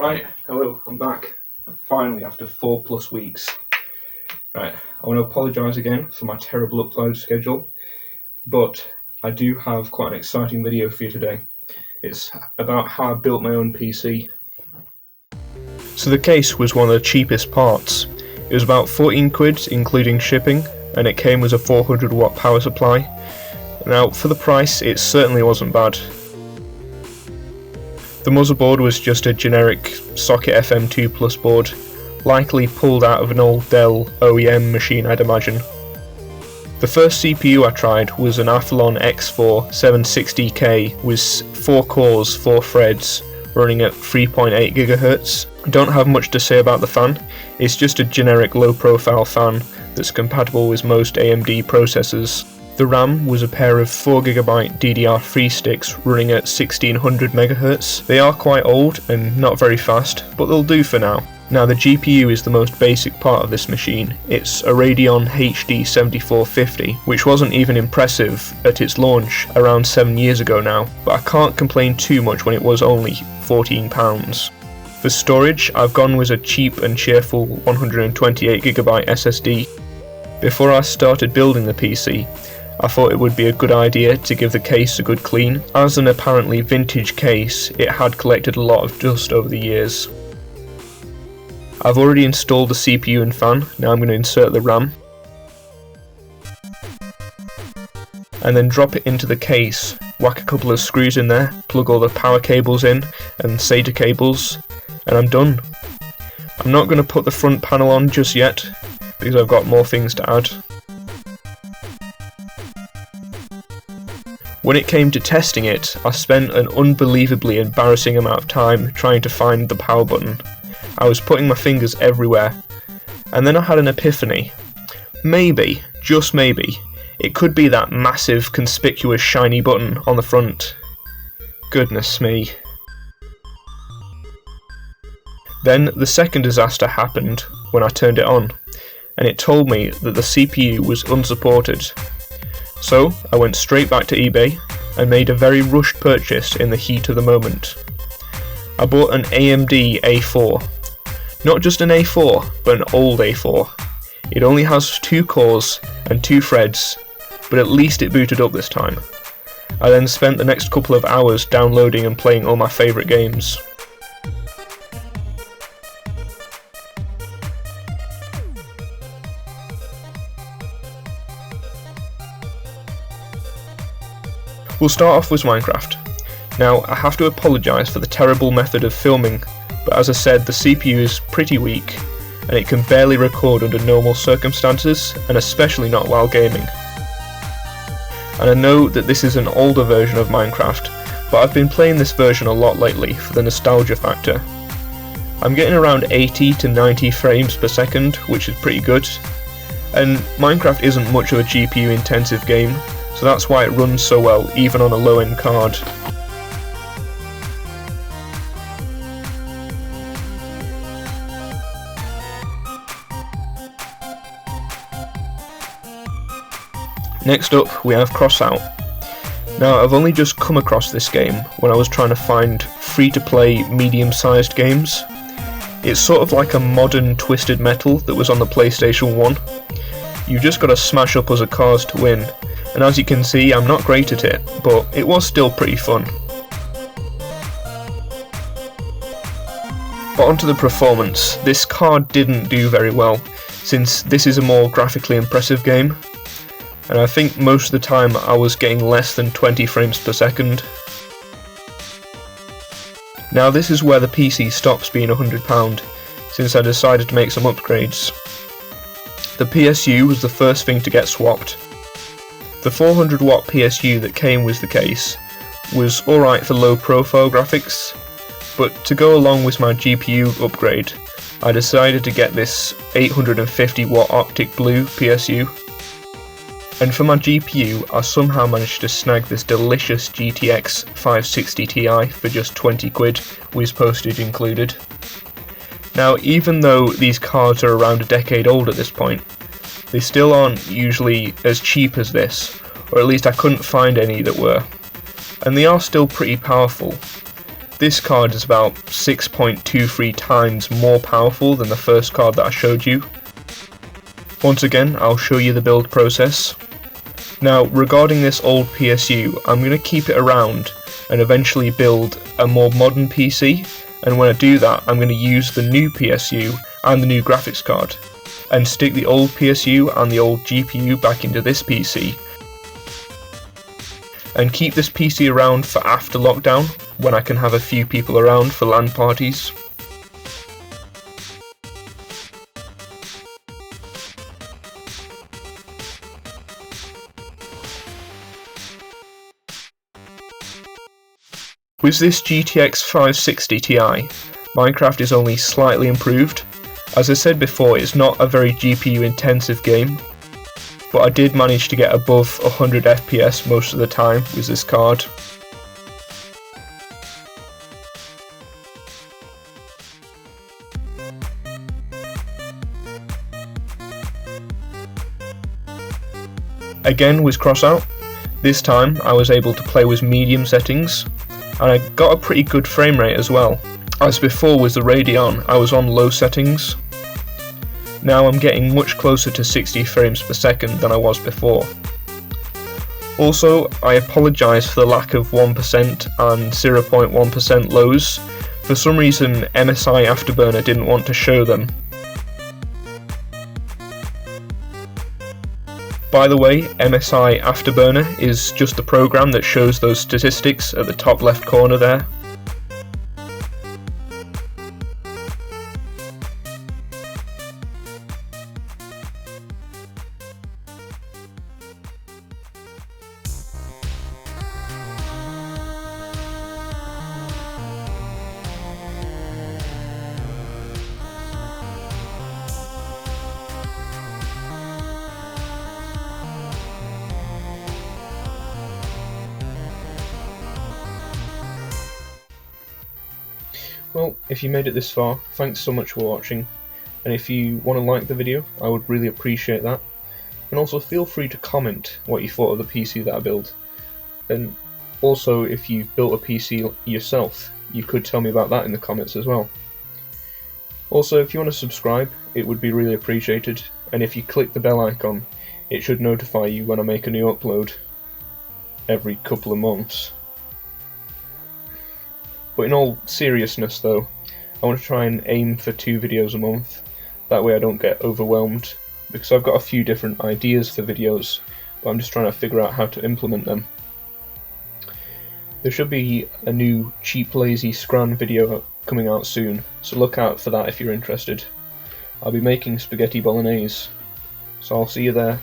Right, hello, I'm back. Finally, after 4+ weeks. Right, I want to apologise again for my terrible upload schedule, but I do have quite an exciting video for you today. It's about how I built my own PC. So the case was one of the cheapest parts. It was about 14 quid including shipping, and it came with a 400 watt power supply. Now, for the price, it certainly wasn't bad. The motherboard was just a generic socket FM2 Plus board, likely pulled out of an old Dell OEM machine, I'd imagine. The first CPU I tried was an Athlon X4 760K with 4 cores, 4 threads, running at 3.8 GHz. I don't have much to say about the fan. It's just a generic low profile fan that's compatible with most AMD processors. The RAM was a pair of 4GB DDR3 sticks running at 1600 MHz. They are quite old and not very fast, but they'll do for now. Now, the GPU is the most basic part of this machine. It's a Radeon HD 7450, which wasn't even impressive at its launch around 7 years ago now, but I can't complain too much when it was only £14. For storage, I've gone with a cheap and cheerful 128GB SSD. Before I started building the PC, I thought it would be a good idea to give the case a good clean. As an apparently vintage case, it had collected a lot of dust over the years. I've already installed the CPU and fan, now I'm going to insert the RAM. And then drop it into the case, whack a couple of screws in there, plug all the power cables in and SATA cables, and I'm done. I'm not going to put the front panel on just yet, because I've got more things to add. When it came to testing it, I spent an unbelievably embarrassing amount of time trying to find the power button. I was putting my fingers everywhere, and then I had an epiphany. Maybe, just maybe, it could be that massive, conspicuous, shiny button on the front. Goodness me. Then the second disaster happened when I turned it on, and it told me that the CPU was unsupported. So I went straight back to eBay and made a very rushed purchase in the heat of the moment. I bought an AMD A4. Not just an A4, but an old A4. It only has 2 cores and 2 threads, but at least it booted up this time. I then spent the next couple of hours downloading and playing all my favourite games. We'll start off with Minecraft. Now, I have to apologise for the terrible method of filming, but as I said, the CPU is pretty weak, and it can barely record under normal circumstances, and especially not while gaming. And I know that this is an older version of Minecraft, but I've been playing this version a lot lately for the nostalgia factor. I'm getting around 80 to 90 frames per second, which is pretty good, and Minecraft isn't much of a GPU intensive game, so that's why it runs so well even on a low-end card. Next up we have Crossout. Now, I've only just come across this game when I was trying to find free-to-play medium-sized games. It's sort of like a modern Twisted Metal that was on the PlayStation 1. You've just got to smash up other cars to win. And as you can see, I'm not great at it, but it was still pretty fun. But onto the performance. This card didn't do very well, since this is a more graphically impressive game, and I think most of the time I was getting less than 20 frames per second. Now, this is where the PC stops being £100, since I decided to make some upgrades. The PSU was the first thing to get swapped. The 400 watt PSU that came with the case was alright for low profile graphics, but to go along with my GPU upgrade, I decided to get this 850 watt Arctic Blue PSU. And for my GPU, I somehow managed to snag this delicious GTX 560 Ti for just 20 quid, with postage included. Now, even though these cards are around a decade old at this point, they still aren't usually as cheap as this, or at least I couldn't find any that were. And they are still pretty powerful. This card is about 6.23 times more powerful than the first card that I showed you. Once again, I'll show you the build process. Now, regarding this old PSU, I'm going to keep it around and eventually build a more modern PC, and when I do that, I'm going to use the new PSU and the new graphics card, and stick the old PSU and the old GPU back into this PC, and keep this PC around for after lockdown, when I can have a few people around for LAN parties. With this GTX 560 Ti, Minecraft is only slightly improved. As I said before, it's not a very GPU intensive game, but I did manage to get above 100 FPS most of the time with this card. Again with Crossout, this time I was able to play with medium settings, and I got a pretty good frame rate as well. As before with the Radeon, I was on low settings. Now I'm getting much closer to 60 frames per second than I was before. Also, I apologise for the lack of 1% and 0.1% lows. For some reason MSI Afterburner didn't want to show them. By the way, MSI Afterburner is just the program that shows those statistics at the top left corner there. Well, if you made it this far, thanks so much for watching, and if you want to like the video, I would really appreciate that. And also feel free to comment what you thought of the PC that I built. And also, if you've built a PC yourself, you could tell me about that in the comments as well. Also, if you want to subscribe, it would be really appreciated, and if you click the bell icon, it should notify you when I make a new upload every couple of months. But in all seriousness though, I want to try and aim for 2 videos a month, that way I don't get overwhelmed, because I've got a few different ideas for videos, but I'm just trying to figure out how to implement them. There should be a new Cheap Lazy Scran video coming out soon, so look out for that if you're interested. I'll be making spaghetti bolognese, so I'll see you there.